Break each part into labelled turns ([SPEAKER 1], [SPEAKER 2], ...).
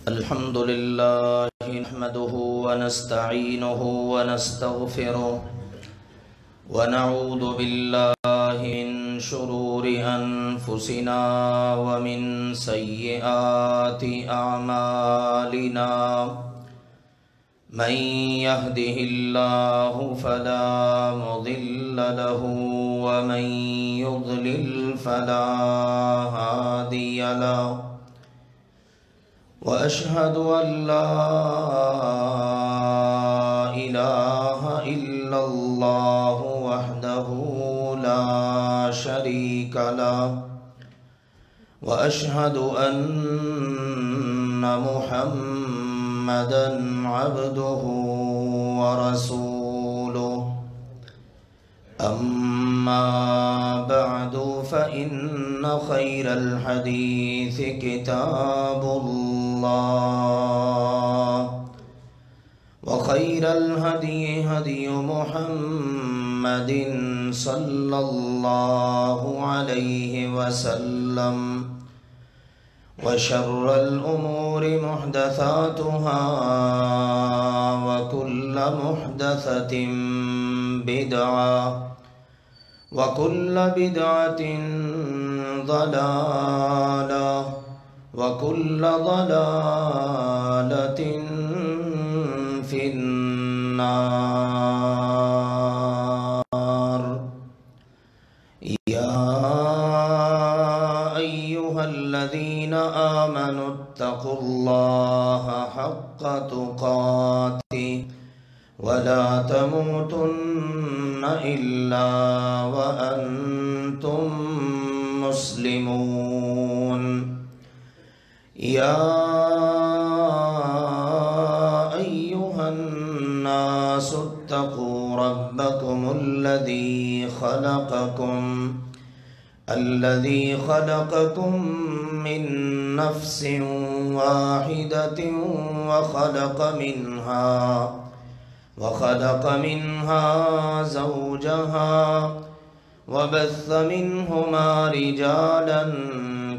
[SPEAKER 1] الحمد لله نحمده ونستعينه ونستغفره ونعوذ بالله من شرور أنفسنا ومن سيئات أعمالنا من يهده الله فلا مضل له ومن يضلل فلا هادي له وأشهد أن لا إله إلا الله وحده لا شريك له وأشهد أن محمدًا عبده ورسوله أما بعد فإن خير الحديث كتاب الله وخير الهدي هدي محمد صلى الله عليه وسلم وشر الأمور محدثاتها وكل محدثة بدعة وكل بدعة ضلالة وكل ضلالة في النار يا أيها الذين آمنوا اتقوا الله حق تقاته ولا تموتن إلا وأنتم مسلمون يا أيها الناس اتقوا ربكم الذي خلقكم من نفس واحدة وخلق منها زوجها وبث منهما رجالا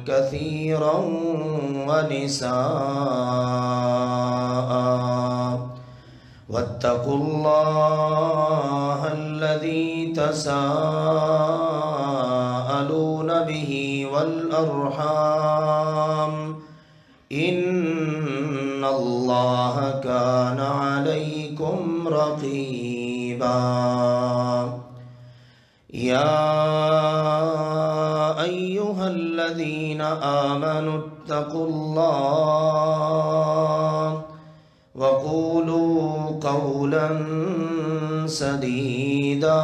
[SPEAKER 1] كثيرا ونساء واتقوا الله الذي تساءلون به والأرحام إن الله كان عليكم رقيبا يا أيها الذين آمنوا اتقوا الله وقولوا قولا سديدا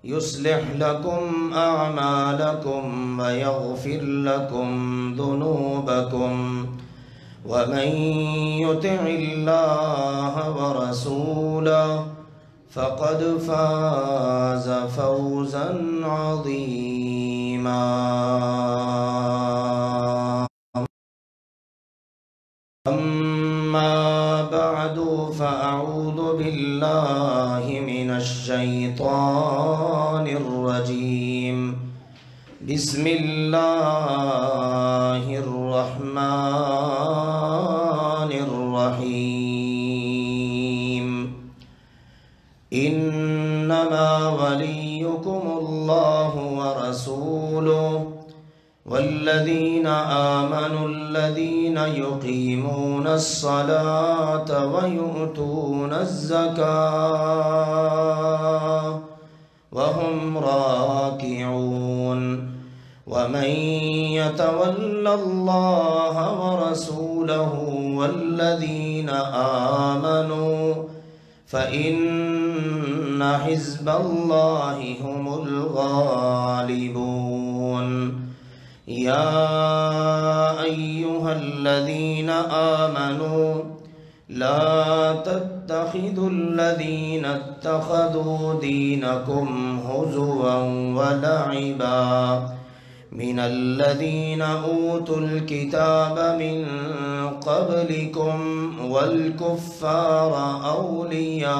[SPEAKER 1] يصلح لكم أعمالكم ويغفر لكم ذنوبكم ومن يطع الله ورسوله فقد فاز فوزا عظيما أما بعد فأعوذ بالله من الشيطان الرجيم بسم الله الرحمن الرحيم إنما وليكم الله ورسوله والذين آمنوا الذين يقيمون الصلاة ويؤتون الزكاة وهم راكعون ومن يتول الله ورسوله والذين آمنوا فإن حزب الله هم الغالبون يا أيها الذين آمنوا لا تتخذوا الذين اتخذوا دينكم هزوا ولعبا من الذين أوتوا الكتاب من قبلكم والكفار أولياء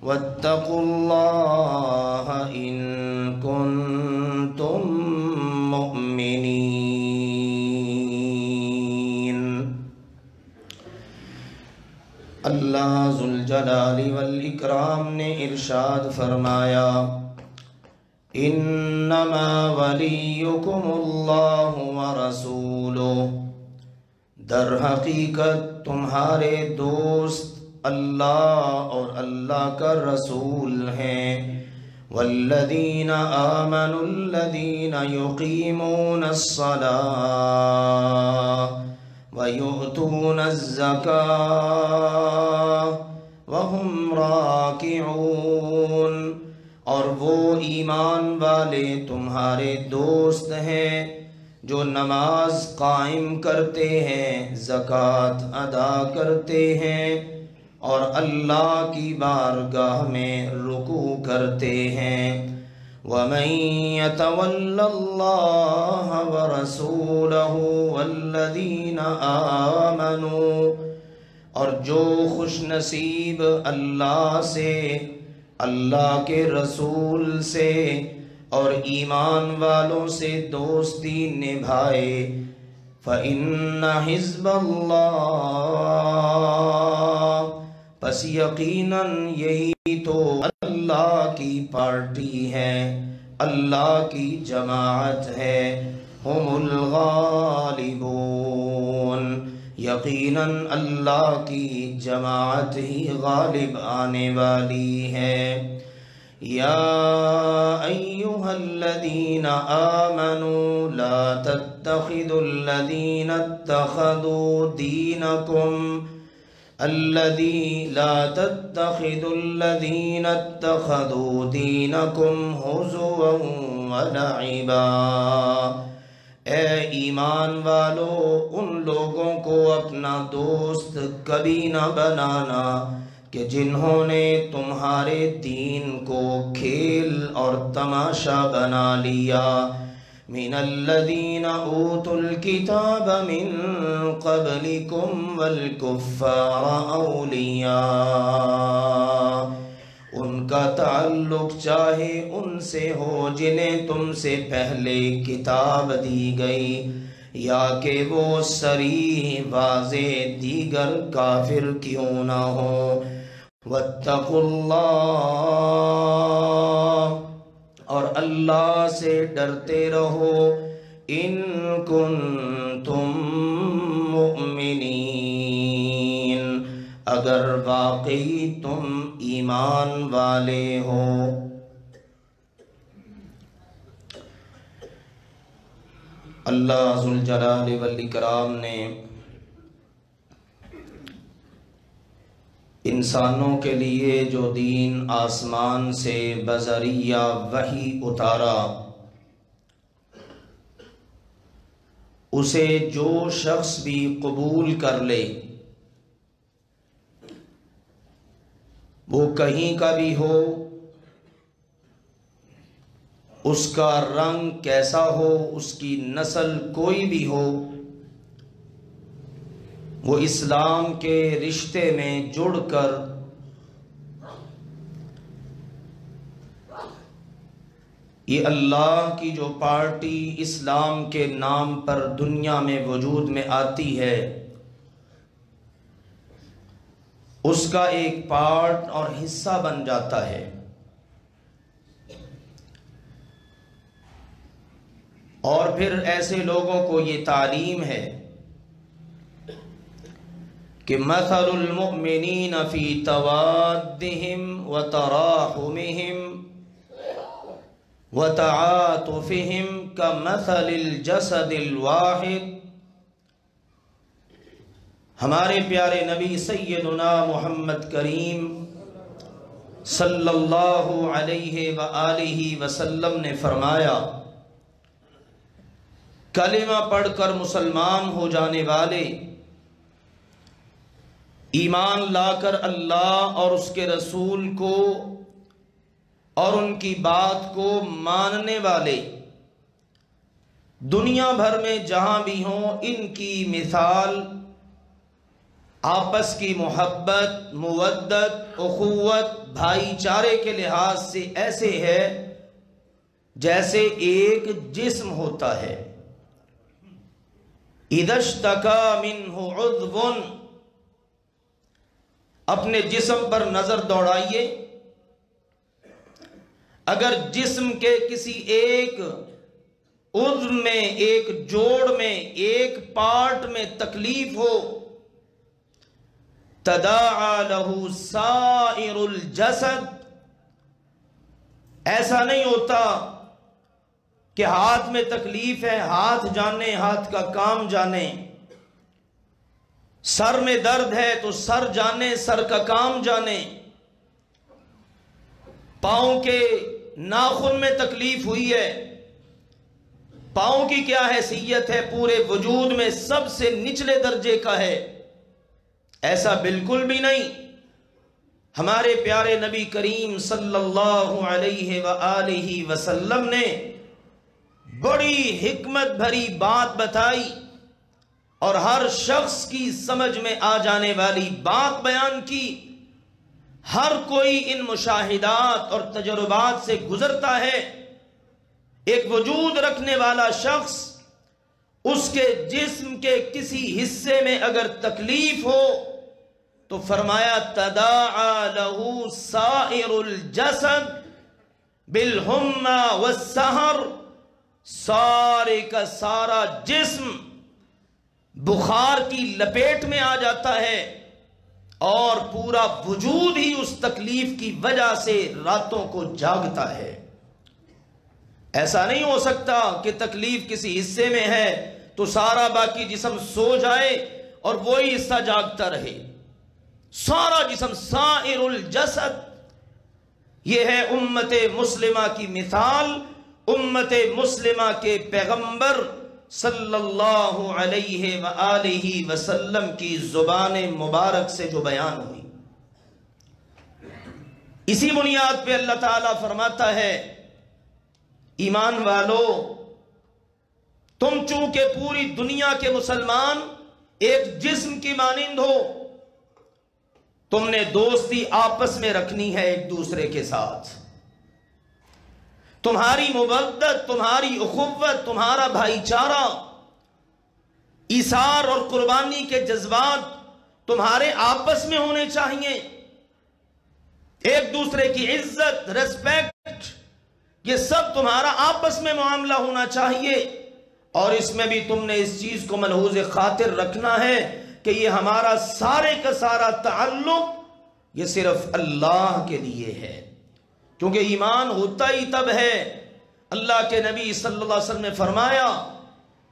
[SPEAKER 1] واتقوا الله إن كنتم مؤمنين۔ اللہ ذوالجلال والاکرام نے ارشاد فرمایا، انما ولیکم اللہ ورسولہ، در حقیقت تمہارے دوست اللہ اور اللہ کا رسول ہیں، والذین آمنوا الذین یقیمون الصلاة وَيُؤْتُونَ الزَّكَاةَ وَهُمْ رَاكِعُونَ، اور وہ ایمان والے تمہارے دوست ہیں جو نماز قائم کرتے ہیں، زکوٰۃ ادا کرتے ہیں اور اللہ کی بارگاہ میں رکوع کرتے ہیں۔ وَمَن يَتَوَلَّ اللَّهَ وَرَسُولَهُ وَالَّذِينَ آمَنُوا، اور جو خوش نصیب اللہ سے، اللہ کے رسول سے اور ایمان والوں سے دوستی نبھائے، فَإِنَّ حِزْبَ اللَّهِ، پس یقیناً یہی تو اللہ کی پارٹی ہے، اللہ کی جماعت ہے، ہم الغالبون، یقیناً اللہ کی جماعت ہی غالب آنے والی ہے۔ یا ایہا الذین آمنوا لا تتخذوا الذین اتخذوا دینکم لا تتخذوا الذين اتخذوا دينكم هزوا ولعبا، اے ایمان والو ان لوگوں کو اپنا دوست کبھی نہ بنانا کہ جنہوں نے تمہارے دین کو کھیل اور تماشا بنا لیا۔ من الذين اوتوا الكتاب من قبلكم والكفار اولیاء، ان کا تعلق چاہے ان سے ہو جنہیں تم سے پہلے کتاب دی گئی، یا کہ وہ صریح واضح دیگر کافر کیوں نہ ہو۔ واتقوا اللہ، اور اللہ سے ڈرتے رہو، ان کنتم مؤمنین، اگر واقعی تم ایمان والے ہو۔ اللہ ذوالجلال والاکرام نے انسانوں کے لیے جو دین آسمان سے بذریعہ وحی اتارا، اسے جو شخص بھی قبول کر لے، وہ کہیں کا بھی ہو، اس کا رنگ کیسا ہو، اس کی نسل کوئی بھی ہو، وہ اسلام کے رشتے میں جڑ کر یہ اللہ کی جو پارٹی اسلام کے نام پر دنیا میں وجود میں آتی ہے، اس کا ایک پارٹ اور حصہ بن جاتا ہے۔ اور پھر ایسے لوگوں کو یہ تعلیم ہے کہ مثل المؤمنین فی توادہم وتراحمہم وتعاطفہم کمثل الجسد الواحد، ہمارے پیارے نبی سیدنا محمد کریم صلی اللہ علیہ وآلہ وسلم نے فرمایا، کلمہ پڑھ کر مسلمان ہو جانے والے، ایمان لا کر اللہ اور اس کے رسول کو اور ان کی بات کو ماننے والے دنیا بھر میں جہاں بھی ہوں، ان کی مثال آپس کی محبت، مودت، اخوت، بھائی چارے کے لحاظ سے ایسے ہے جیسے ایک جسم ہوتا ہے۔ اذا اشتکا منہ عضو، اپنے جسم پر نظر دوڑائیے، اگر جسم کے کسی ایک عضو میں، ایک جوڑ میں، ایک پارٹ میں تکلیف ہو، تداعی لہ سائر الجسد، ایسا نہیں ہوتا کہ ہاتھ میں تکلیف ہے، ہاتھ جانے، ہاتھ کا کام جانے، سر میں درد ہے تو سر جانے، سر کا کام جانے، پاؤں کے ناخن میں تکلیف ہوئی ہے، پاؤں کی کیا حیثیت ہے، پورے وجود میں سب سے نچلے درجے کا ہے، ایسا بالکل بھی نہیں۔ ہمارے پیارے نبی کریم صلی اللہ علیہ وآلہ وسلم نے بڑی حکمت بھری بات بتائی اور ہر شخص کی سمجھ میں آ جانے والی بات بیان کی۔ ہر کوئی ان مشاہدات اور تجربات سے گزرتا ہے۔ ایک وجود رکھنے والا شخص، اس کے جسم کے کسی حصے میں اگر تکلیف ہو تو فرمایا تداعی لہ سائر الجسد بالحمى والسہر، سارے کا سارا جسم بخار کی لپیٹ میں آ جاتا ہے اور پورا وجود ہی اس تکلیف کی وجہ سے راتوں کو جاگتا ہے۔ ایسا نہیں ہو سکتا کہ تکلیف کسی حصے میں ہے تو سارا باقی جسم سو جائے اور وہی حصہ جاگتا رہے، سارا جسم، سائر الجسد۔ یہ ہے امت مسلمہ کی مثال، امت مسلمہ کے پیغمبر صلی اللہ علیہ وآلہ وسلم کی زبان مبارک سے جو بیان ہوئی۔ اسی بنیاد پہ اللہ تعالیٰ فرماتا ہے، ایمان والو، تم چونکہ پوری دنیا کے مسلمان ایک جسم کی مانند ہو، تم نے دوستی آپس میں رکھنی ہے ایک دوسرے کے ساتھ، تمہاری مودت، تمہاری اخوت، تمہارا بھائی چارہ، ایثار اور قربانی کے جذبات تمہارے آپس میں ہونے چاہیے، ایک دوسرے کی عزت، ریسپیکٹ، یہ سب تمہارا آپس میں معاملہ ہونا چاہیے۔ اور اس میں بھی تم نے اس چیز کو ملحوظ خاطر رکھنا ہے کہ یہ ہمارا سارے کا سارا تعلق یہ صرف اللہ کے لیے ہے، کیونکہ ایمان ہوتا ہی تب ہے۔ اللہ کے نبی صلی اللہ علیہ وسلم نے فرمایا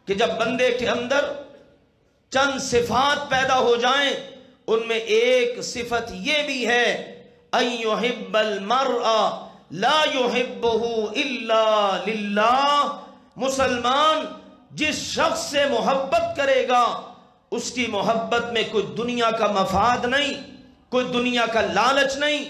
[SPEAKER 1] کہ جب بندے کے اندر چند صفات پیدا ہو جائیں، ان میں ایک صفت یہ بھی ہے، ان یحب المرء لا یحبہ الا للہ، مسلمان جس شخص سے محبت کرے گا اس کی محبت میں کوئی دنیا کا مفاد نہیں، کوئی دنیا کا لالچ نہیں،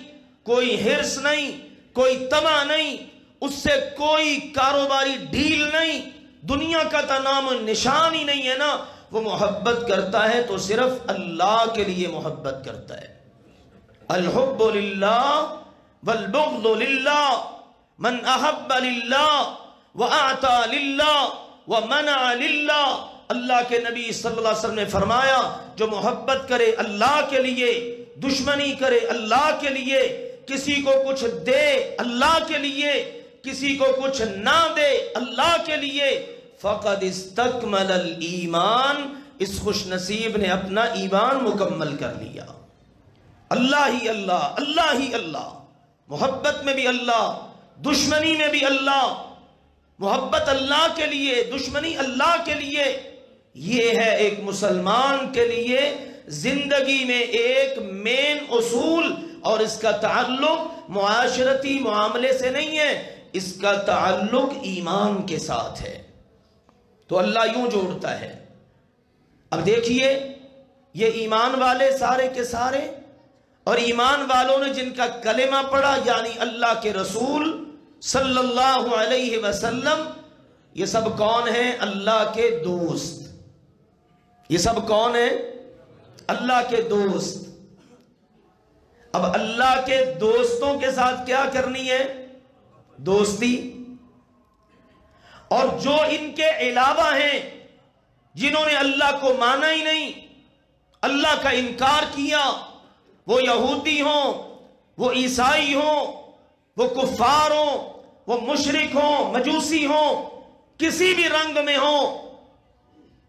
[SPEAKER 1] کوئی حرص نہیں، کوئی طمع نہیں، اس سے کوئی کاروباری ڈیل نہیں، دنیا کا تو نام و نشان ہی نہیں ہے نا۔ وہ محبت کرتا ہے تو صرف اللہ کے لیے محبت کرتا ہے۔ الحب للہ والبغض للہ، من احب للہ واعطى للہ ومنع للہ۔ اللہ کے نبی صلی اللہ علیہ وسلم نے فرمایا، جو محبت کرے اللہ کے لیے، دشمنی کرے اللہ کے لیے، کسی کو کچھ دے اللہ کے لیے، کسی کو کچھ نہ دے اللہ کے لیے، فقد استکمل الایمان، اس خوش نصیب نے اپنا ایمان مکمل کر لیا۔ اللہ ہی اللہ، اللہ ہی اللہ، محبت میں بھی اللہ، دشمنی میں بھی اللہ، محبت اللہ کے لیے، دشمنی اللہ کے لیے، یہ ہے ایک مسلمان کے لیے زندگی میں ایک مین اصول۔ اور اس کا تعلق معاشرتی معاملے سے نہیں ہے، اس کا تعلق ایمان کے ساتھ ہے۔ تو اللہ یوں جوڑتا ہے۔ اب دیکھیے، یہ ایمان والے سارے کے سارے اور ایمان والوں نے جن کا کلمہ پڑھا یعنی اللہ کے رسول صلی اللہ علیہ وسلم، یہ سب کون ہیں؟ اللہ کے دوست۔ یہ سب کون ہیں؟ اللہ کے دوست۔ اب اللہ کے دوستوں کے ساتھ کیا کرنی ہے؟ دوستی۔ اور جو ان کے علاوہ ہیں، جنہوں نے اللہ کو مانا ہی نہیں، اللہ کا انکار کیا، وہ یہودی ہوں، وہ عیسائی ہوں، وہ کفار ہوں، وہ مشرک ہوں، مجوسی ہوں، کسی بھی رنگ میں ہوں،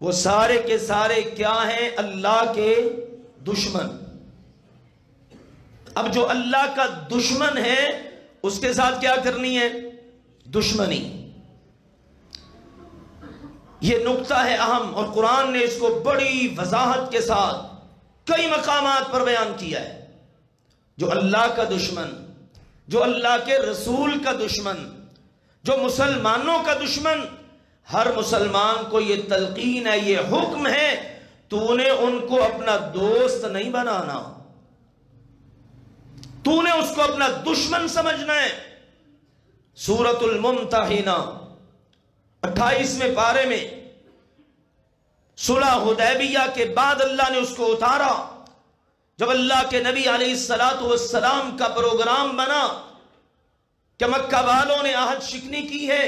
[SPEAKER 1] وہ سارے کے سارے کیا ہیں؟ اللہ کے دشمن۔ اب جو اللہ کا دشمن ہے اس کے ساتھ کیا کرنی ہے؟ دشمنی۔ یہ نقطہ ہے اہم، اور قرآن نے اس کو بڑی وضاحت کے ساتھ کئی مقامات پر بیان کیا ہے۔ جو اللہ کا دشمن، جو اللہ کے رسول کا دشمن، جو مسلمانوں کا دشمن، ہر مسلمان کو یہ تلقین ہے، یہ حکم ہے، تو نے ان کو اپنا دوست نہیں بنانا، تو نے اس کو اپنا دشمن سمجھنا ہے۔ سورۃ الممتحنہ 28ویں پارے میں صلح حدیبیہ کے بعد اللہ نے اس کو اتارا، جب اللہ کے نبی علیہ السلام کا پروگرام بنا کہ مکہ والوں نے عہد شکنی کی ہے،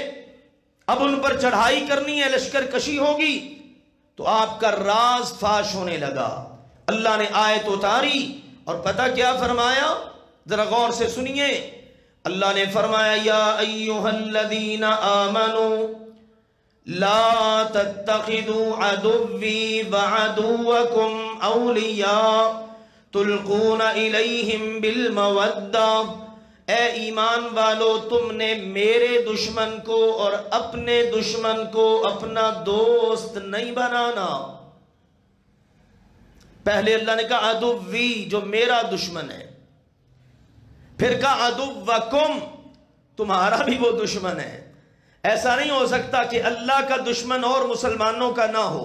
[SPEAKER 1] اب ان پر چڑھائی کرنی ہے، لشکر کشی ہوگی، تو آپ کا راز فاش ہونے لگا۔ اللہ نے آیت اتاری اور پتہ کیا فرمایا؟ ذرا غور سے سنیے۔ اللہ نے فرمایا یا ایھا الذین آمنوا لا تتخذوا عدوی وعدوکم اولیاء تلقون الیہم بالمودہ، اے ایمان والو تم نے میرے دشمن کو اور اپنے دشمن کو اپنا دوست نہیں بنانا۔ پہلے اللہ نے کہا عدوی، جو میرا دشمن ہے، پھر کہا عدوکم، تمہارا بھی وہ دشمن ہے۔ ایسا نہیں ہو سکتا کہ اللہ کا دشمن اور مسلمانوں کا نہ ہو۔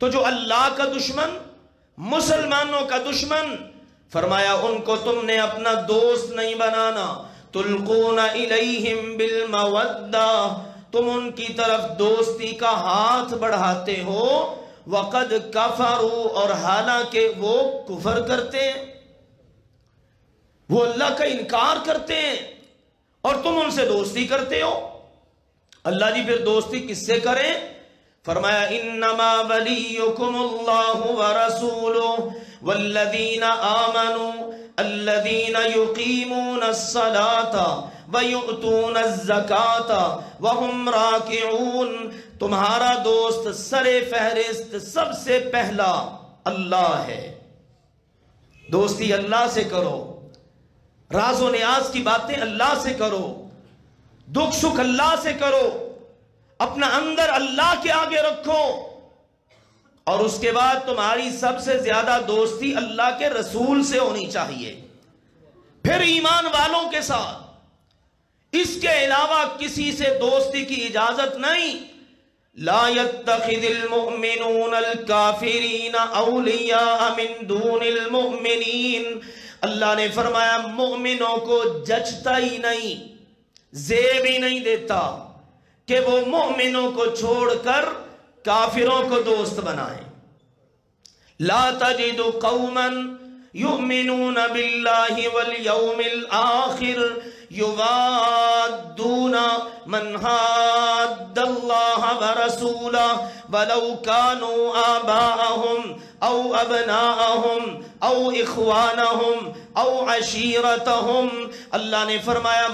[SPEAKER 1] تو جو اللہ کا دشمن، مسلمانوں کا دشمن، فرمایا ان کو تم نے اپنا دوست نہیں بنانا۔ تلقون الیہم بالمودہ، تم ان کی طرف دوستی کا ہاتھ بڑھاتے ہو، وقد کفروا، اور حالانکہ وہ کفر کرتے ہیں، وہ اللہ کا انکار کرتے ہیں، اور تم ان سے دوستی کرتے ہو۔ اللہ جی پھر دوستی کس سے کریں؟ فرمایا انما ولیکم اللہ ورسولہ والذین آمنوا الذین یقیمون الصلاة ویؤتون الزکاة وہم راکعون، تمہارا دوست سر فہرست سب سے پہلا اللہ ہے۔ دوستی اللہ سے کرو، راز و نیاز کی باتیں اللہ سے کرو، دکھ سکھ اللہ سے کرو، اپنا اندر اللہ کے آگے رکھو، اور اس کے بعد تمہاری سب سے زیادہ دوستی اللہ کے رسول سے ہونی چاہیے، پھر ایمان والوں کے ساتھ۔ اس کے علاوہ کسی سے دوستی کی اجازت نہیں۔ لا يتخذ المؤمنون الكافرین اولیاء من دون المؤمنین، اللہ نے فرمایا مومنوں کو جچتا ہی نہیں، زیب ہی نہیں دیتا کہ وہ مومنوں کو چھوڑ کر کافروں کو دوست بنائیں۔ لا تجد قوما یؤمنون باللہ والیوم الآخر یوادون من حاد اللہ ورسولہ ولو كانوا آباءهم او ابناءهم او اخوانهم او عشیرتهم، اللہ نے فرمایا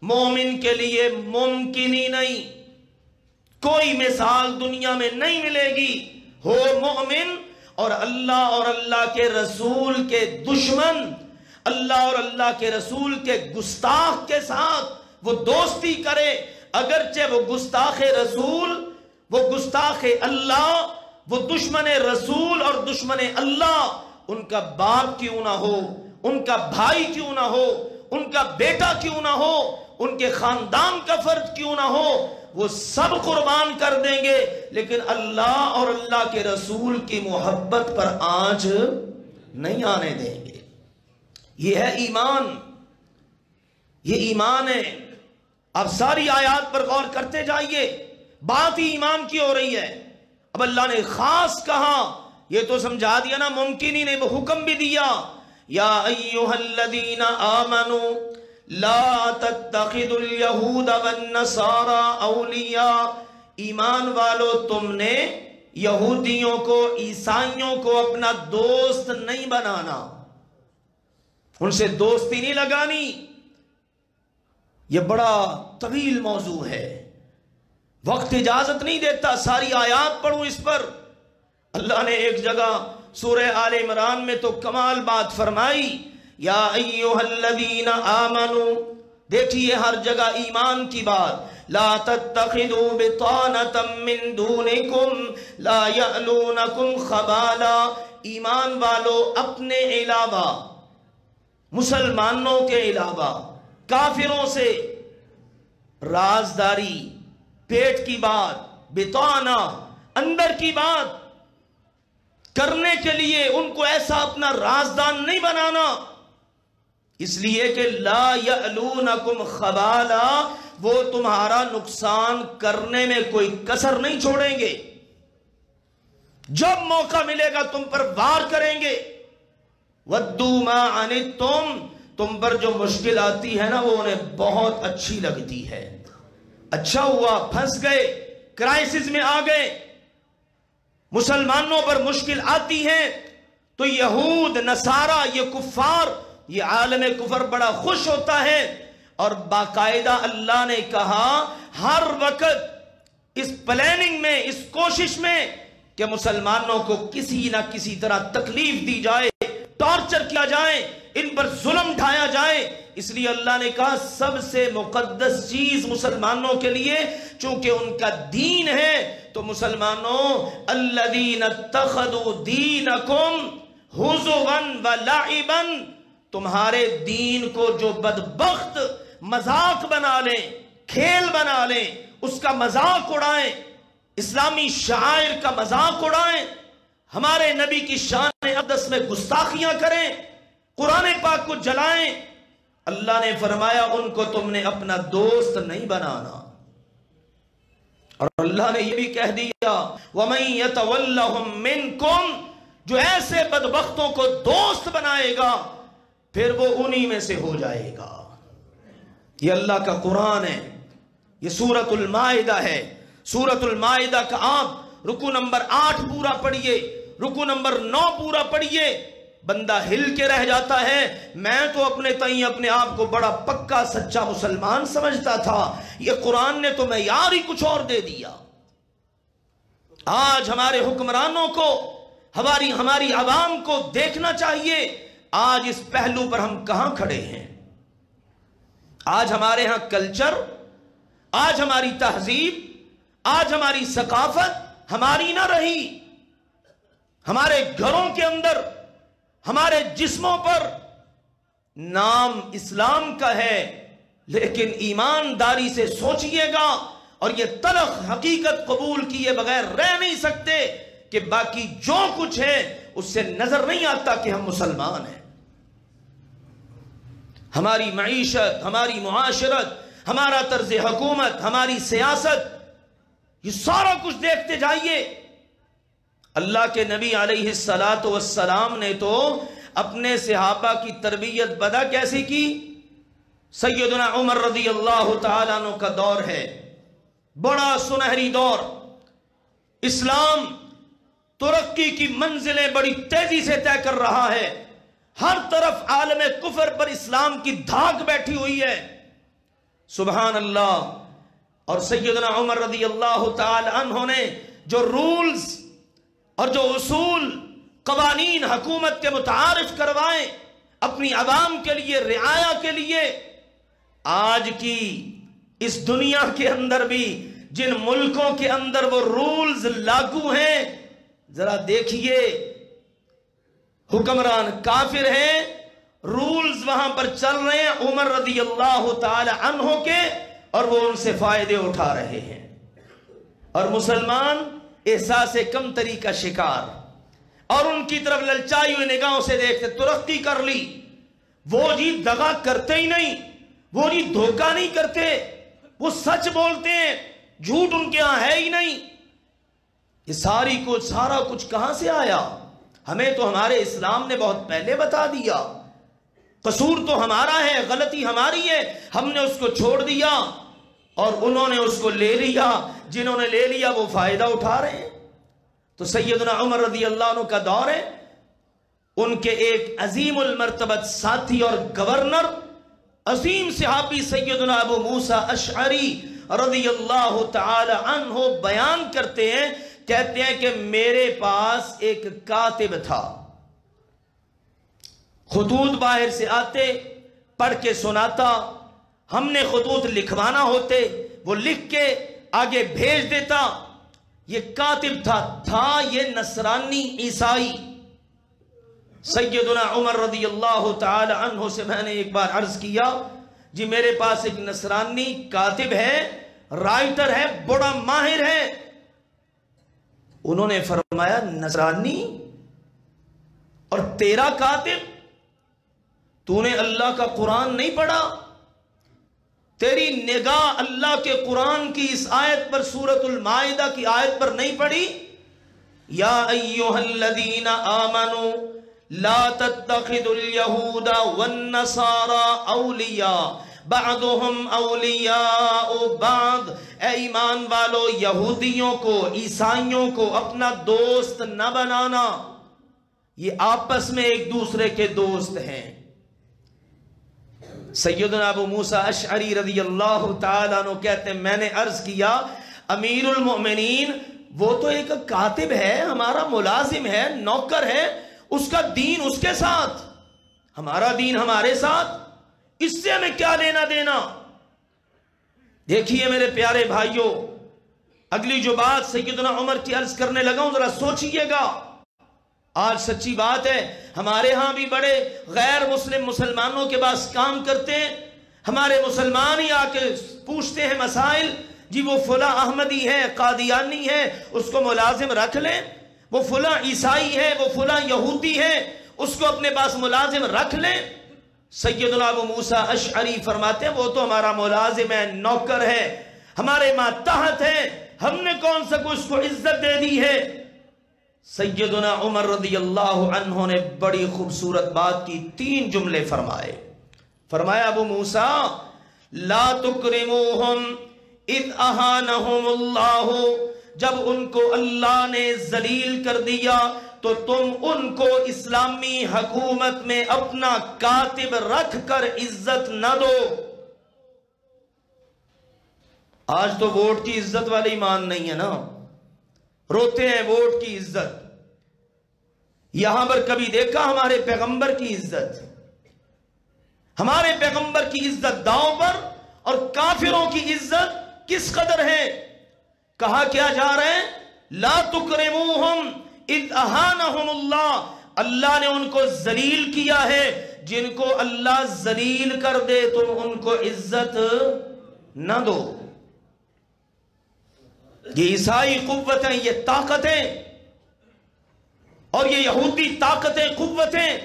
[SPEAKER 1] مومن کے لیے ممکن ہی نہیں، کوئی مثال دنیا میں نہیں ملے گی، ہو مومن اور اللہ کے رسول کے دشمن، اللہ اور اللہ کے رسول کے گستاخ کے ساتھ وہ دوستی کرے، اگرچہ وہ گستاخ رسول، وہ گستاخ اللہ، وہ دشمن رسول اور دشمن اللہ، ان کا باپ کیوں نہ ہو، ان کا بھائی کیوں نہ ہو، ان کا بیٹا کیوں نہ ہو، ان کے خاندان کا فرد کیوں نہ ہو، وہ سب قربان کر دیں گے، لیکن اللہ اور اللہ کے رسول کی محبت پر آنچ نہیں آنے دیں گے۔ یہ ہے ایمان، یہ ایمان ہے۔ اب ساری آیات پر غور کرتے جائیے، بات ہی ایمان کی ہو رہی ہے۔ اب اللہ نے خاص کہا، یہ تو سمجھا دیا نا، ممکن ہی نہیں، وہ حکم بھی دیا، یا ایھا الذین آمنوا لا تتخذوا اليہود والنصارى اولیاء، ایمان والو تم نے یہودیوں کو، عیسائیوں کو اپنا دوست نہیں بنانا، ان سے دوستی نہیں لگانی۔ یہ بڑا طویل موضوع ہے، وقت اجازت نہیں دیتا ساری آیات پڑھوں اس پر۔ اللہ نے ایک جگہ سورہ آل عمران میں تو کمال بات فرمائی، یا ایھا الذین آمنوا، دیکھیے ہر جگہ ایمان کی بات، لا تتخذوا بطانۃ من دونکم لا یألونکم خبالا، ایمان والو اپنے علاوہ، مسلمانوں کے علاوہ کافروں سے رازداری، پیٹ کی بات، بطانہ، اندر کی بات کرنے کے لیے ان کو ایسا اپنا رازدان نہیں بنانا، اس لیے کہ لا یألونکم خبالا، وہ تمہارا نقصان کرنے میں کوئی کسر نہیں چھوڑیں گے، جب موقع ملے گا تم پر وار کریں گے۔ وَدُّوا مَا عَنِتُّمْ، تم پر جو مشکل آتی ہے نا وہ انہیں بہت اچھی لگتی ہے۔ اچھا ہوا پھنس گئے، کرائسس میں آ گئے، مسلمانوں پر مشکل آتی ہے تو یہود نصارہ، یہ کفار، یہ عالم کفر بڑا خوش ہوتا ہے، اور باقاعدہ اللہ نے کہا ہر وقت اس پلاننگ میں، اس کوشش میں کہ مسلمانوں کو کسی نہ کسی طرح تکلیف دی جائے، ٹارچر کیا جائے، ان پر ظلم ڈھایا جائے، اس لیے اللہ نے کہا سب سے مقدس چیز مسلمانوں کے لیے، چونکہ ان کا دین ہے، تو مسلمانوں الذین اتخذوا دینکم ہزوا ولعبا، تمہارے دین کو جو بدبخت مذاق بنا لیں، کھیل بنا لیں، اس کا مذاق اڑائیں، اسلامی شعائر کا مذاق اڑائیں، ہمارے نبی کی شان اقدس میں گستاخیاں کریں، قرآن پاک کو جلائیں، اللہ نے فرمایا ان کو تم نے اپنا دوست نہیں بنانا۔ اور اللہ نے یہ بھی کہہ دیا وَمَن يَتَوَلَّهُم مِّنكُمْ، جو ایسے بدبختوں کو دوست بنائے گا پھر وہ انہی میں سے ہو جائے گا۔ یہ اللہ کا قرآن ہے، یہ سورۃ المائدہ ہے۔ سورۃ المائدہ کا آپ رکو نمبر 8 پورا پڑھیے، رکو نمبر 9 پورا پڑھیے، بندہ ہل کے رہ جاتا ہے۔ میں تو اپنے تئیں اپنے آپ کو بڑا پکا سچا مسلمان سمجھتا تھا، یہ قرآن نے تو معیار ہی کچھ اور دے دیا۔ آج ہمارے حکمرانوں کو، ہماری عوام کو دیکھنا چاہیے آج اس پہلو پر ہم کہاں کھڑے ہیں۔ آج ہمارے ہاں کلچر، آج ہماری تہذیب، آج ہماری ثقافت ہماری نہ رہی۔ ہمارے گھروں کے اندر، ہمارے جسموں پر نام اسلام کا ہے، لیکن ایمانداری سے سوچئے گا اور یہ تلخ حقیقت قبول کیے بغیر رہ نہیں سکتے کہ باقی جو کچھ ہے اس سے نظر نہیں آتا کہ ہم مسلمان ہیں۔ ہماری معیشت، ہماری معاشرت، ہمارا طرز حکومت، ہماری سیاست، یہ سارا کچھ دیکھتے جائیے۔ اللہ کے نبی علیہ السلام نے تو اپنے صحابہ کی تربیت پتہ کیسے کی؟ سیدنا عمر رضی اللہ تعالیٰ عنہ کا دور ہے، بڑا سنہری دور، اسلام ترقی کی منزلیں بڑی تیزی سے طے کر رہا ہے، ہر طرف عالم کفر پر اسلام کی دھاک بیٹھی ہوئی ہے، سبحان اللہ۔ اور سیدنا عمر رضی اللہ تعالی عنہ نے جو رولز اور جو اصول، قوانین حکومت کے متعارف کروائے اپنی عوام کے لیے، رعایا کے لیے، آج کی اس دنیا کے اندر بھی جن ملکوں کے اندر وہ رولز لاگو ہیں، ذرا دیکھیے حکمران کافر ہیں، رولز وہاں پر چل رہے ہیں عمر رضی اللہ تعالی عنہ کے، اور وہ ان سے فائدے اٹھا رہے ہیں، اور مسلمان احساس کمتری کا شکار، اور ان کی طرف للچائی ہوئی نگاہوں سے دیکھتے. ترقی کر لی. وہ جی دغا کرتے ہی نہیں, وہ جی دھوکہ نہیں کرتے, وہ سچ بولتے ہیں, جھوٹ ان کے ہاں ہے ہی نہیں. یہ سارا کچھ کہاں سے آیا؟ ہمیں تو ہمارے اسلام نے بہت پہلے بتا دیا. قصور تو ہمارا ہے, غلطی ہماری ہے, ہم نے اس کو چھوڑ دیا اور انہوں نے اس کو لے لیا. جنہوں نے لے لیا وہ فائدہ اٹھا رہے ہیں. تو سیدنا عمر رضی اللہ عنہ کا دور ہے. ان کے ایک عظیم المرتبت ساتھی اور گورنر, عظیم صحابی سیدنا ابو موسیٰ اشعری رضی اللہ تعالی عنہ بیان کرتے ہیں, کہتے ہیں کہ میرے پاس ایک کاتب تھا. خطوط باہر سے آتے, پڑھ کے سناتا, ہم نے خطوط لکھوانا ہوتے, وہ لکھ کے آگے بھیج دیتا. یہ کاتب تھا یہ نصرانی عیسائی. سیدنا عمر رضی اللہ تعالی عنہ سے میں نے ایک بار عرض کیا, جی میرے پاس ایک نصرانی کاتب ہے, رائٹر ہے, بڑا ماہر ہے. انہوں نے فرمایا نصرانی اور تیرا کاتب, تو نے اللہ کا قرآن نہیں پڑھا؟ تیری نگاہ اللہ کے قرآن کی اس آیت پر, سورۃ المائدہ کی آیت پر نہیں پڑی؟ یا ایھا الذین آمنوا لا تتخذوا اليہود والنصارى اولیاء بعضهم اولیاء بعض. اے ایمان والو, یہودیوں کو, عیسائیوں کو اپنا دوست نہ بنانا, یہ آپس میں ایک دوسرے کے دوست ہیں. سیدنا ابو موسیٰ اشعری رضی اللہ تعالیٰ عنہ کہتے ہیں میں نے عرض کیا امیر المؤمنین وہ تو ایک کاتب ہے, ہمارا ملازم ہے, نوکر ہے, اس کا دین اس کے ساتھ, ہمارا دین ہمارے ساتھ, اس سے ہمیں کیا لینا دینا. دیکھیے میرے پیارے بھائیوں, اگلی جو بات سیدنا عمر کی عرض کرنے لگا ہوں ذرا سوچئے گا. آج سچی بات ہے ہمارے ہاں بھی بڑے غیر مسلم مسلمانوں کے پاس کام کرتے ہیں. ہمارے مسلمان ہی آ کے پوچھتے ہیں مسائل, جی وہ فلاں احمدی ہے, قادیانی ہے, اس کو ملازم رکھ لیں. وہ فلاں عیسائی ہے, وہ فلاں یہودی ہے, اس کو اپنے پاس ملازم رکھ لیں. سیدنا ابو موسیٰ اشعری فرماتے ہیں وہ تو ہمارا ملازم ہے, نوکر ہے, ہمارے ماتحت ہے, ہم نے کون سا اس کو عزت دے دی ہے. سیدنا عمر رضی اللہ عنہ نے بڑی خوبصورت بات کی, 3 جملے فرمائے. فرمایا ابو موسیٰ لا تکرموہم اذ اہانہم اللہ, جب ان کو اللہ نے ذلیل کر دیا تو تم ان کو اسلامی حکومت میں اپنا کاتب رکھ کر عزت نہ دو. آج تو ووٹ کی عزت والے ایمان نہیں ہے نا, روتے ہیں ووٹ کی عزت. یہاں پر کبھی دیکھا ہمارے پیغمبر کی عزت, ہمارے پیغمبر کی عزت داؤں پر, اور کافروں کی عزت کس قدر ہے. کہا کیا جا رہے ہیں لا تکرموہم اذ اہانہم اللہ, اللہ نے ان کو ذلیل کیا ہے, جن کو اللہ ذلیل کر دے تم ان کو عزت نہ دو. یہ عیسائی قوتیں, یہ طاقتیں, اور یہ یہودی طاقتیں, قوتیں,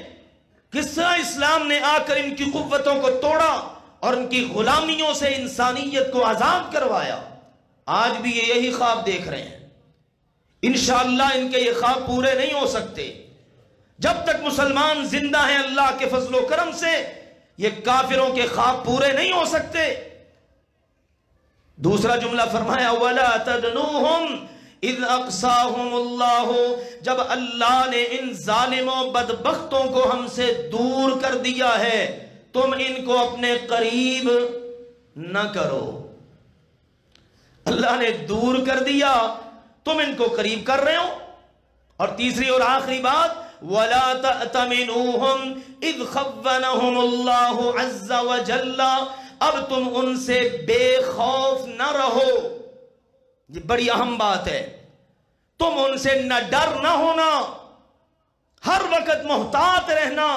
[SPEAKER 1] کس طرح اسلام نے آ کر ان کی قوتوں کو توڑا اور ان کی غلامیوں سے انسانیت کو آزاد کروایا. آج بھی یہ یہی خواب دیکھ رہے ہیں. انشاءاللہ ان کے یہ خواب پورے نہیں ہو سکتے جب تک مسلمان زندہ ہیں. اللہ کے فضل و کرم سے یہ کافروں کے خواب پورے نہیں ہو سکتے. دوسرا جملہ فرمایا وَلَا تَدْنُوهُمْ اِذْ أَقْصَاهُمُ اللَّهُ, جب اللہ نے ان ظالموں بدبختوں کو ہم سے دور کر دیا ہے تم ان کو اپنے قریب نہ کرو. اللہ نے دور کر دیا, تم ان کو قریب کر رہے ہو. اور تیسری اور آخری بات وَلَا تَأْتَمِنُوهُمْ اِذْ خَوَّنَهُمُ اللَّهُ عَزَّ وَجَلَّ, اب تم ان سے بے خوف نہ رہو. یہ بڑی اہم بات ہے. تم ان سے نہ ڈر نہ ہونا, ہر وقت محتاط رہنا.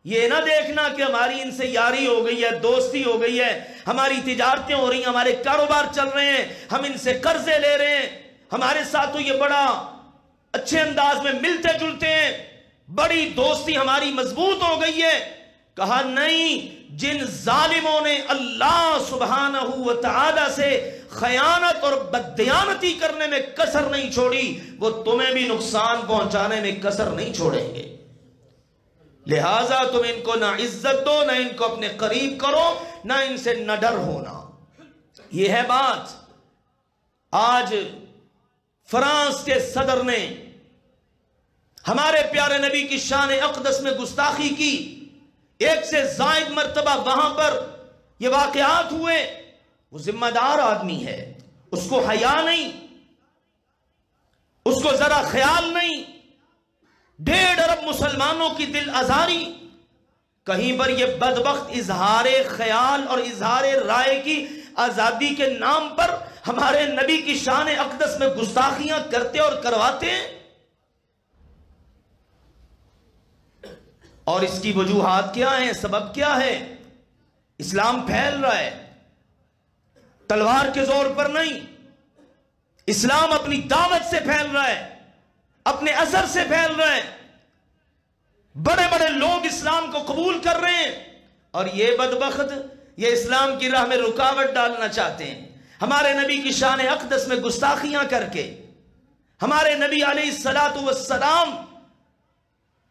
[SPEAKER 1] یہ نہ دیکھنا کہ ہماری ان سے یاری ہو گئی ہے, دوستی ہو گئی ہے, ہماری تجارتیں ہو رہی ہیں, ہمارے کاروبار چل رہے ہیں, ہم ان سے قرضے لے رہے ہیں, ہمارے ساتھ تو یہ بڑا اچھے انداز میں ملتے جلتے ہیں، بڑی دوستی ہماری مضبوط ہو گئی ہے. کہا نہیں، جن ظالموں نے اللہ سبحانہ و تعالی سے خیانت اور بددیانتی کرنے میں کسر نہیں چھوڑی، وہ تمہیں بھی نقصان پہنچانے میں کسر نہیں چھوڑیں گے. لہٰذا تم ان کو نہ عزت دو، نہ ان کو اپنے قریب کرو، نہ ان سے نہ ڈر ہونا. یہ ہے بات. آج فرانس کے صدر نے ہمارے پیارے نبی کی شان اقدس میں گستاخی کی. ایک سے زائد مرتبہ وہاں پر یہ واقعات ہوئے. وہ ذمہ دار آدمی ہے، اس کو حیا نہیں، اس کو ذرا خیال نہیں. 1.5 ارب مسلمانوں کی دل آزاری. کہیں پر یہ بدبخت اظہار خیال اور اظہار رائے کی آزادی کے نام پر ہمارے نبی کی شان اقدس میں گستاخیاں کرتے اور کرواتے ہیں. اور اس کی وجوہات کیا ہیں؟ سبب کیا ہے؟ اسلام پھیل رہا ہے، تلوار کے زور پر نہیں. اسلام اپنی دعوت سے پھیل رہا ہے، اپنے اثر سے پھیل رہا ہے. بڑے بڑے لوگ اسلام کو قبول کر رہے ہیں، اور یہ بدبخت یہ اسلام کی راہ میں رکاوٹ ڈالنا چاہتے ہیں. ہمارے نبی کی شان اقدس میں گستاخیاں کر کے ہمارے نبی علیہ السلام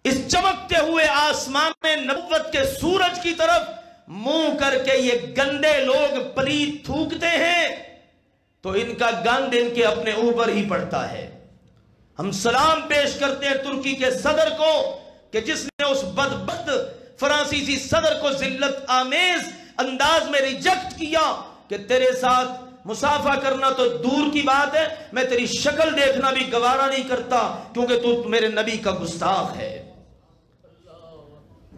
[SPEAKER 1] اس چمکتے ہوئے آسمان میں نبوت کے سورج کی طرف منہ کر کے یہ گندے لوگ پلیت تھوکتے ہیں تو ان کا گند ان کے اپنے اوپر ہی پڑتا ہے. ہم سلام پیش کرتے ہیں ترکی کے صدر کو کہ جس نے اس بدبخت فرانسیسی صدر کو ذلت آمیز انداز میں ریجیکٹ کیا کہ تیرے ساتھ مسافہ کرنا تو دور کی بات ہے، میں تیری شکل دیکھنا بھی گوارا نہیں کرتا کیونکہ تو میرے نبی کا گستاخ ہے.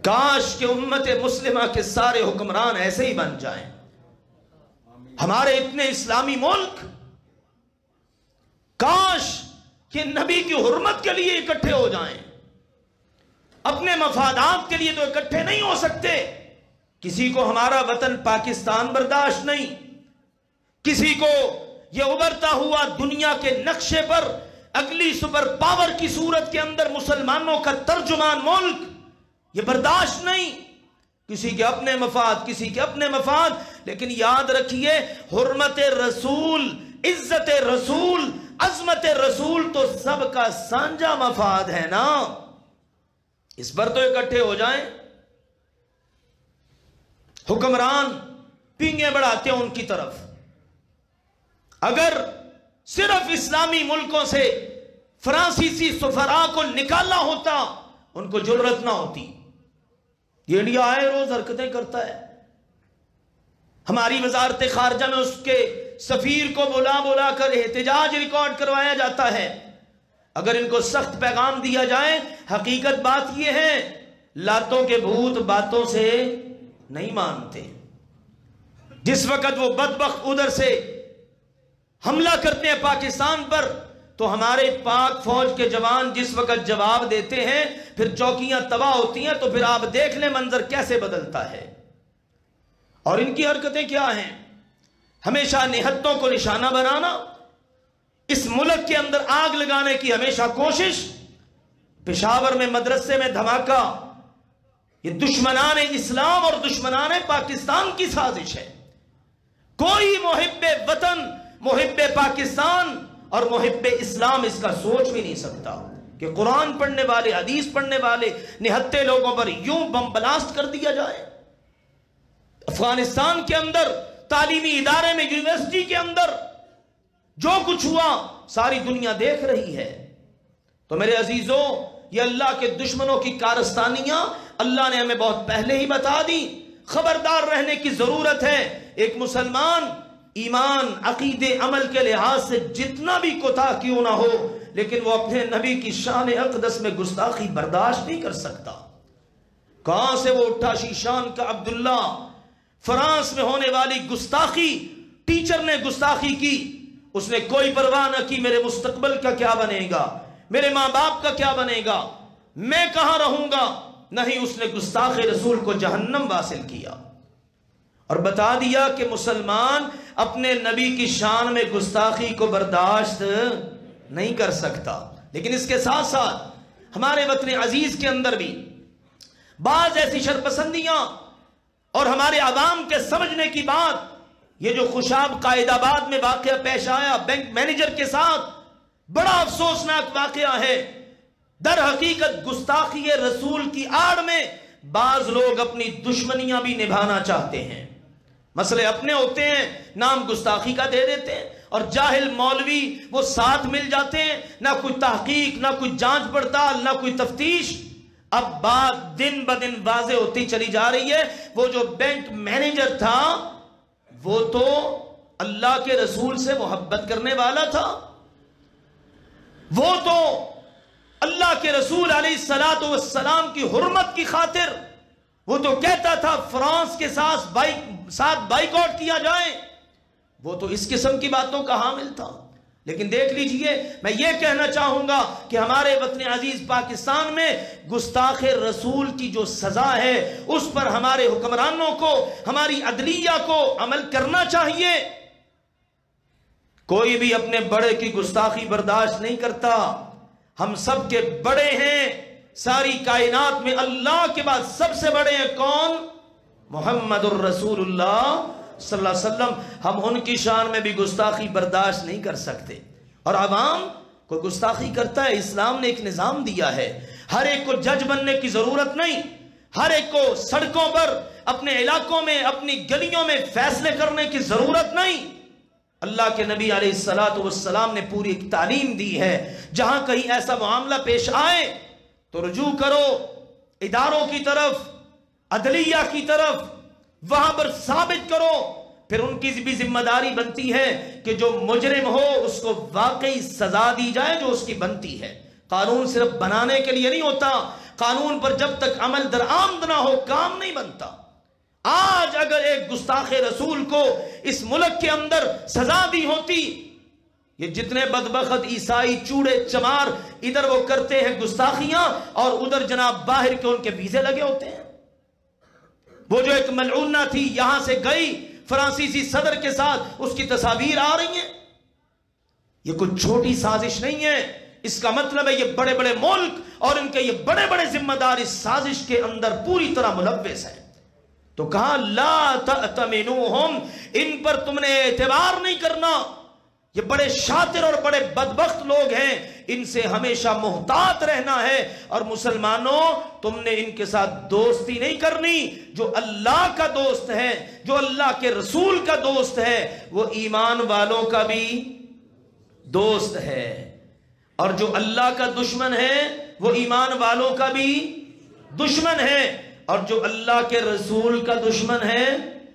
[SPEAKER 1] کاش کہ امت مسلمہ کے سارے حکمران ایسے ہی بن جائیں. ہمارے اتنے اسلامی ملک کاش کہ نبی کی حرمت کے لیے اکٹھے ہو جائیں. اپنے مفادات کے لیے تو اکٹھے نہیں ہو سکتے. کسی کو ہمارا وطن پاکستان برداشت نہیں، کسی کو یہ ابھرتا ہوا دنیا کے نقشے پر اگلی سپر پاور کی صورت کے اندر مسلمانوں کا ترجمان ملک یہ برداشت نہیں. کسی کے اپنے مفاد، کسی کے اپنے مفاد. لیکن یاد رکھیے، حرمت رسول، عزت رسول، عظمت رسول تو سب کا سانجا مفاد ہے نا. اس پر تو اکٹھے ہو جائیں. حکمران پینگیں بڑھاتے ہیں ان کی طرف. اگر صرف اسلامی ملکوں سے فرانسیسی سفراء کو نکالنا ہوتا ان کو جرأت نہ ہوتی. یہ انڈیا آئے روز حرکتیں کرتا ہے. ہماری وزارت خارجہ میں اس کے سفیر کو بلا بلا کر احتجاج ریکارڈ کروایا جاتا ہے. اگر ان کو سخت پیغام دیا جائے، حقیقت بات یہ ہے لاتوں کے بھوت باتوں سے نہیں مانتے. جس وقت وہ بدبخت ادھر سے حملہ کرتے ہیں پاکستان پر تو ہمارے پاک فوج کے جوان جس وقت جواب دیتے ہیں پھر چوکیاں تباہ ہوتی ہیں. تو پھر آپ دیکھ لیں منظر کیسے بدلتا ہے. اور ان کی حرکتیں کیا ہیں؟ ہمیشہ نہتوں کو نشانہ بنانا، اس ملک کے اندر آگ لگانے کی ہمیشہ کوشش. پشاور میں مدرسے میں دھماکہ، یہ دشمنان اسلام اور دشمنان پاکستان کی سازش ہے. کوئی محب وطن، محب پاکستان اور محب اسلام اس کا سوچ بھی نہیں سکتا کہ قرآن پڑھنے والے، حدیث پڑھنے والے نہتے لوگوں پر یوں بم بلاسٹ کر دیا جائے. افغانستان کے اندر تعلیمی ادارے میں، یونیورسٹی کے اندر جو کچھ ہوا ساری دنیا دیکھ رہی ہے. تو میرے عزیزوں، یہ اللہ کے دشمنوں کی کارستانیاں اللہ نے ہمیں بہت پہلے ہی بتا دی. خبردار رہنے کی ضرورت ہے. ایک مسلمان ایمان، عقیدے، عمل کے لحاظ سے جتنا بھی کوتاہ کیوں نہ ہو، لیکن وہ اپنے نبی کی شان اقدس میں گستاخی برداشت نہیں کر سکتا. کہاں سے وہ اٹھا شیشان کا عبداللہ؟ فرانس میں ہونے والی گستاخی، ٹیچر نے گستاخی کی، اس نے کوئی پرواہ نہ کی میرے مستقبل کا کیا بنے گا، میرے ماں باپ کا کیا بنے گا، میں کہاں رہوں گا. نہیں، اس نے گستاخ رسول کو جہنم واصل کیا اور بتا دیا کہ مسلمان اپنے نبی کی شان میں گستاخی کو برداشت نہیں کر سکتا. لیکن اس کے ساتھ ساتھ ہمارے وطن عزیز کے اندر بھی بعض ایسی شرپسندیاں اور ہمارے عوام کے سمجھنے کی بات، یہ جو خوشاب قائد آباد میں واقعہ پیش آیا بینک مینیجر کے ساتھ، بڑا افسوسناک واقعہ ہے۔ در حقیقت گستاخی رسول کی آڑ میں بعض لوگ اپنی دشمنیاں بھی نبھانا چاہتے ہیں، مسئلے اپنے ہوتے ہیں، نام گستاخی کا دے دیتے ہیں، اور جاہل مولوی وہ ساتھ مل جاتے ہیں، نہ کوئی تحقیق، نہ کوئی جانچ پڑتال، نہ کوئی تفتیش۔ اب بات دن بدن واضح ہوتی چلی جا رہی ہے، وہ جو بینک مینیجر تھا وہ تو اللہ کے رسول سے محبت کرنے والا تھا، وہ تو اللہ کے رسول علیہ السلام کی حرمت کی خاطر وہ تو کہتا تھا فرانس کے ساتھ بائیکاٹ کیا جائے، وہ تو اس قسم کی باتوں کا حامل تھا۔ لیکن دیکھ لیجئے، میں یہ کہنا چاہوں گا کہ ہمارے وطن عزیز پاکستان میں گستاخ رسول کی جو سزا ہے اس پر ہمارے حکمرانوں کو، ہماری عدلیہ کو عمل کرنا چاہیے۔ کوئی بھی اپنے بڑے کی گستاخی برداشت نہیں کرتا، ہم سب کے بڑے ہیں، ساری کائنات میں اللہ کے بعد سب سے بڑے ہیں کون؟ محمد الرسول اللہ صلی اللہ علیہ وسلم۔ ہم ان کی شان میں بھی گستاخی برداشت نہیں کر سکتے، اور عوام کوئی گستاخی کرتا ہے، اسلام نے ایک نظام دیا ہے، ہر ایک کو جج بننے کی ضرورت نہیں، ہر ایک کو سڑکوں پر، اپنے علاقوں میں، اپنی گلیوں میں فیصلے کرنے کی ضرورت نہیں۔ اللہ کے نبی علیہ السلام نے پوری ایک تعلیم دی ہے، جہاں کہیں ایسا معاملہ پیش آئے تو رجوع کرو اداروں کی طرف، عدلیہ کی طرف، وہاں پر ثابت کرو، پھر ان کی بھی ذمہ داری بنتی ہے کہ جو مجرم ہو اس کو واقعی سزا دی جائے جو اس کی بنتی ہے۔ قانون صرف بنانے کے لیے نہیں ہوتا، قانون پر جب تک عمل درآمد نہ ہو کام نہیں بنتا۔ آج اگر ایک گستاخ رسول کو اس ملک کے اندر سزا دی ہوتی، یہ جتنے بدبخت عیسائی چوڑے چمار ادھر وہ کرتے ہیں گستاخیاں، اور ادھر جناب باہر کے ان کے ویزے لگے ہوتے ہیں۔ وہ جو ایک ملعونہ تھی یہاں سے گئی فرانسیسی صدر کے ساتھ، اس کی تصاویر آ رہی ہیں۔ یہ کوئی چھوٹی سازش نہیں ہے، اس کا مطلب ہے یہ بڑے بڑے ملک اور ان کے یہ بڑے بڑے ذمہ دار اس سازش کے اندر پوری طرح ملوث ہیں۔ تو کہا لا تأتمنوہم، ان پر تم نے اعتبار نہیں کرنا، یہ بڑے شاطر اور بڑے بدبخت لوگ ہیں، ان سے ہمیشہ محتاط رہنا ہے، اور مسلمانوں تم نے ان کے ساتھ دوستی نہیں کرنی۔ جو اللہ کا دوست ہے، جو اللہ کے رسول کا دوست ہے، وہ ایمان والوں کا بھی دوست ہے، اور جو اللہ کا دشمن ہے وہ ایمان والوں کا بھی دشمن ہے، اور جو اللہ کے رسول کا دشمن ہے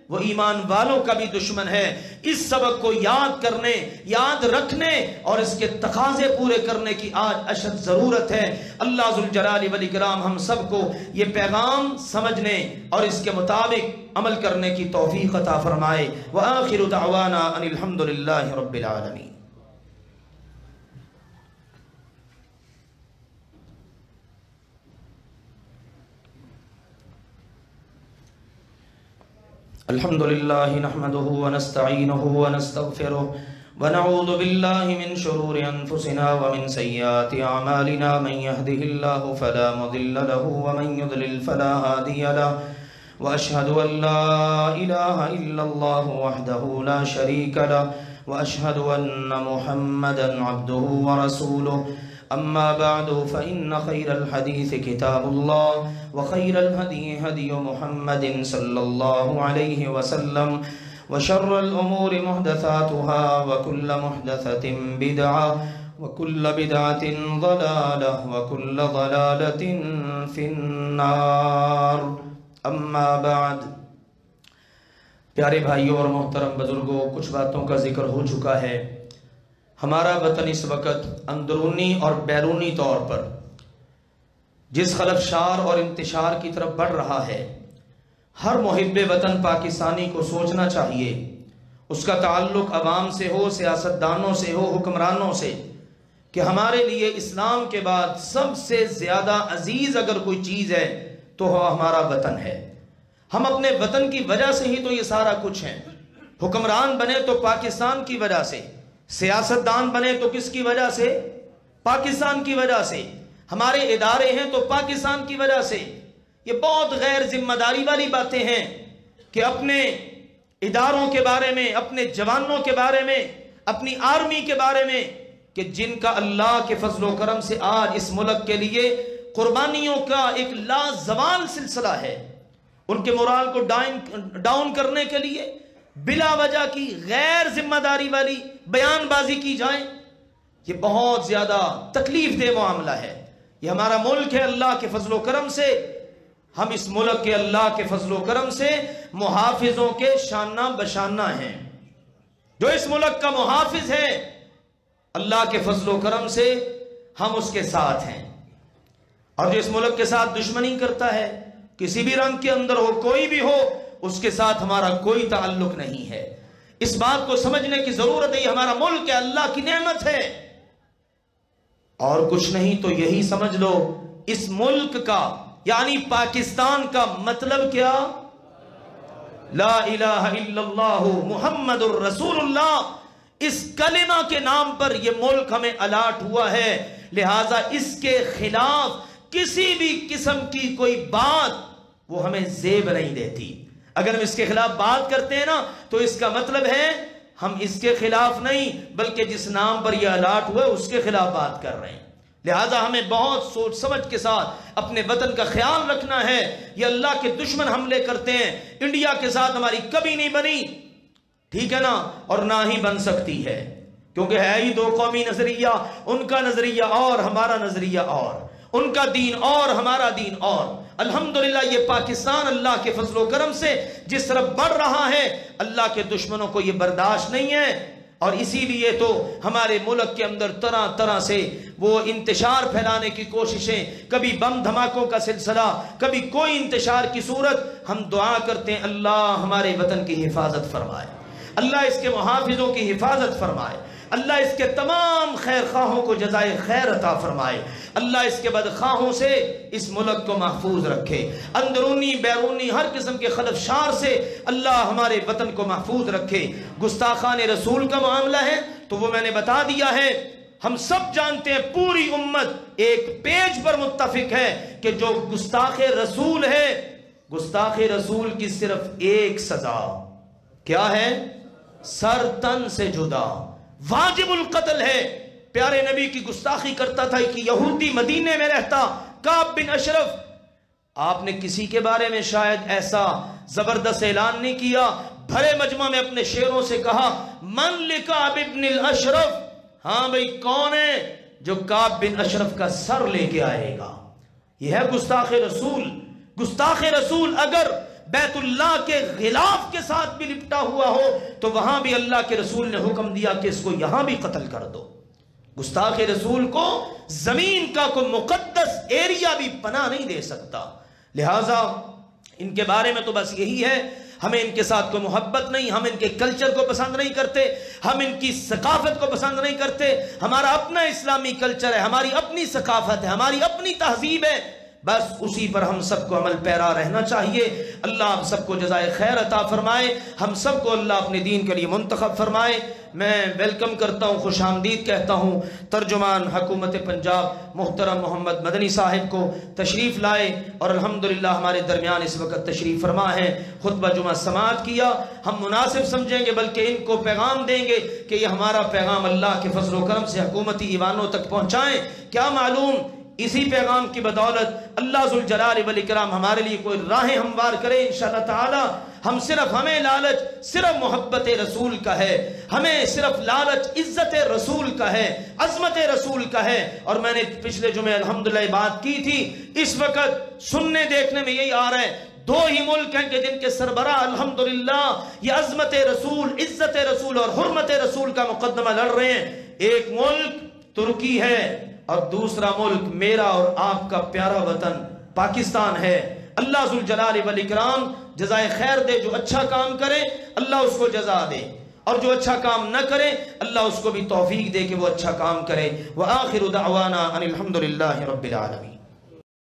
[SPEAKER 1] وہ ایمان والوں کا بھی دشمن ہے۔ اس سبق کو یاد کرنے، یاد رکھنے اور اس کے تقاضے پورے کرنے کی آج اشد ضرورت ہے۔ اللہ ذوالجلال والاکرام ہم سب کو یہ پیغام سمجھنے اور اس کے مطابق عمل کرنے کی توفیق عطا فرمائے۔ وآخر دعوانا ان الحمدللہ رب العالمین۔ الحمد لله نحمده ونستعينه ونستغفره ونعوذ بالله من شرور أنفسنا ومن سيئات أعمالنا، من يهده الله فلا مضل له ومن يضلل فلا هادي له، وأشهد أن لا إله إلا الله وحده لا شريك له، وأشهد أن محمدا عبده ورسوله، أما بعد فإن خير الحديث كتاب الله، وخير الهدي هدي محمد صلى الله عليه وسلم، وشر الأمور محدثاتها، وكل محدثة بدعة، وكل بدعة ضلالة، وكل ضلالة في النار۔ أما بعد، پیارے بھائیوں اور محترم بزرگوں، کچھ باتوں کا ذکر ہو چکا ہے۔ ہمارا وطن اس وقت اندرونی اور بیرونی طور پر جس خلفشار اور انتشار کی طرف بڑھ رہا ہے، ہر محب وطن پاکستانی کو سوچنا چاہیے، اس کا تعلق عوام سے ہو، سیاستدانوں سے ہو، حکمرانوں سے، کہ ہمارے لیے اسلام کے بعد سب سے زیادہ عزیز اگر کوئی چیز ہے تو وہ ہمارا وطن ہے۔ ہم اپنے وطن کی وجہ سے ہی تو یہ سارا کچھ ہے۔ حکمران بنے تو پاکستان کی وجہ سے، سیاستدان بنے تو کس کی وجہ سے؟ پاکستان کی وجہ سے، ہمارے ادارے ہیں تو پاکستان کی وجہ سے۔ یہ بہت غیر ذمہ داری والی باتیں ہیں کہ اپنے اداروں کے بارے میں، اپنے جوانوں کے بارے میں، اپنی آرمی کے بارے میں، کہ جن کا اللہ کے فضل و کرم سے آج اس ملک کے لیے قربانیوں کا ایک لازوال سلسلہ ہے، ان کے مورال کو ڈاؤن کرنے کے لیے بلا وجہ کی غیر ذمہ داری والی بیان بازی کی جائے، یہ بہت زیادہ تکلیف دہ معاملہ ہے۔ یہ ہمارا ملک ہے، اللہ کے فضل و کرم سے ہم اس ملک کے اللہ کے فضل و کرم سے محافظوں کے شانہ بشانہ ہیں۔ جو اس ملک کا محافظ ہے، اللہ کے فضل و کرم سے ہم اس کے ساتھ ہیں، اور جو اس ملک کے ساتھ دشمنی کرتا ہے، کسی بھی رنگ کے اندر ہو، کوئی بھی ہو، اس کے ساتھ ہمارا کوئی تعلق نہیں ہے۔ اس بات کو سمجھنے کی ضرورت ہے، یہ ہمارا ملک ہے، اللہ کی نعمت ہے، اور کچھ نہیں تو یہی سمجھ لو اس ملک کا یعنی پاکستان کا مطلب کیا؟ لا الہ الا اللہ محمد الرسول اللہ۔ اس کلمہ کے نام پر یہ ملک ہمیں الاٹ ہوا ہے، لہٰذا اس کے خلاف کسی بھی قسم کی کوئی بات وہ ہمیں زیب نہیں دیتی۔ اگر ہم اس کے خلاف بات کرتے ہیں نا تو اس کا مطلب ہے ہم اس کے خلاف نہیں بلکہ جس نام پر یہ الاٹ ہوا ہے اس کے خلاف بات کر رہے ہیں۔ لہٰذا ہمیں بہت سوچ سمجھ کے ساتھ اپنے وطن کا خیال رکھنا ہے۔ یہ اللہ کے دشمن حملے کرتے ہیں، انڈیا کے ساتھ ہماری کبھی نہیں بنی، ٹھیک ہے نا، اور نہ ہی بن سکتی ہے، کیونکہ ہے ہی دو قومی نظریہ، ان کا نظریہ اور ہمارا نظریہ اور، ان کا دین اور ہمارا دین اور۔ الحمدللہ یہ پاکستان اللہ کے فضل و کرم سے جس طرف بڑھ رہا ہے، اللہ کے دشمنوں کو یہ برداشت نہیں ہے، اور اسی لیے تو ہمارے ملک کے اندر طرح طرح سے وہ انتشار پھیلانے کی کوششیں، کبھی بم دھماکوں کا سلسلہ، کبھی کوئی انتشار کی صورت۔ ہم دعا کرتے ہیں اللہ ہمارے وطن کی حفاظت فرمائے، اللہ اس کے محافظوں کی حفاظت فرمائے، اللہ اس کے تمام خیر خواہوں کو جزائے خیر عطا فرمائے، اللہ اس کے بدخواہوں سے اس ملک کو محفوظ رکھے، اندرونی بیرونی ہر قسم کے خدشات سے اللہ ہمارے وطن کو محفوظ رکھے۔ گستاخان رسول کا معاملہ ہے تو وہ میں نے بتا دیا ہے، ہم سب جانتے ہیں، پوری امت ایک پیج پر متفق ہے کہ جو گستاخ رسول ہے، گستاخ رسول کی صرف ایک سزا کیا ہے؟ سر تن سے جدا، واجب القتل ہے۔ پیارے نبی کی گستاخی کرتا تھا کہ یہودی مدینے میں رہتا کعب بن اشرف، آپ نے کسی کے بارے میں شاید ایسا زبردست اعلان نہیں کیا، بھرے مجمع میں اپنے شیروں سے کہا من لکعب بن الاشرف، ہاں بھئی کون ہے جو کعب بن اشرف کا سر لے کے آئے گا؟ یہ ہے گستاخ رسول۔ گستاخ رسول اگر بیت اللہ کے غلاف کے ساتھ بھی لپٹا ہوا ہو تو وہاں بھی اللہ کے رسول نے حکم دیا کہ اس کو یہاں بھی قتل کر دو۔ گستاخ رسول کو زمین کا کوئی مقدس ایریا بھی پناہ نہیں دے سکتا، لہٰذا ان کے بارے میں تو بس یہی ہے، ہمیں ان کے ساتھ کوئی محبت نہیں، ہم ان کے کلچر کو پسند نہیں کرتے، ہم ان کی ثقافت کو پسند نہیں کرتے، ہمارا اپنا اسلامی کلچر ہے، ہماری اپنی ثقافت ہے، ہماری اپنی تہذیب ہے، بس اسی پر ہم سب کو عمل پیرا رہنا چاہیے۔ اللہ ہم سب کو جزائے خیر عطا فرمائے، ہم سب کو اللہ اپنے دین کے لیے منتخب فرمائے۔ میں ویلکم کرتا ہوں، خوش آمدید کہتا ہوں ترجمان حکومت پنجاب محترم محمد مدنی صاحب کو، تشریف لائے اور الحمدللہ ہمارے درمیان اس وقت تشریف فرما ہے، خطبہ جمعہ سماعت کیا۔ ہم مناسب سمجھیں گے بلکہ ان کو پیغام دیں گے کہ یہ ہمارا پیغام اللہ کے فضل و کرم سے حکومتی ایوانوں تک پہنچائیں، کیا معلوم اسی پیغام کی بدولت اللہ ذوالجلال والاکرام ہمارے لیے کوئی راہیں ہموار کرے انشاءاللہ تعالی۔ ہمیں لالچ صرف محبت رسول کا ہے، ہمیں صرف لالچ عزت رسول کا ہے، عظمت رسول کا ہے۔ اور میں نے پچھلے جمعے الحمدللہ بات کی تھی، اس وقت سننے دیکھنے میں یہی آ رہا ہے، دو ہی ملک ہیں کہ جن کے سربراہ الحمدللہ یہ عظمت رسول، عزت رسول اور حرمت رسول کا مقدمہ لڑ رہے ہیں۔ ایک ملک ترکی ہے اور دوسرا ملک میرا اور آپ کا پیارا وطن پاکستان ہے۔ اللہ ذوالجلال والاکرام جزائے خیر دے، جو اچھا کام کرے اللہ اس کو جزا دے، اور جو اچھا کام نہ کرے اللہ اس کو بھی توفیق دے کہ وہ اچھا کام کرے۔ وآخر دعوانا ان الحمدللہ رب العالمین۔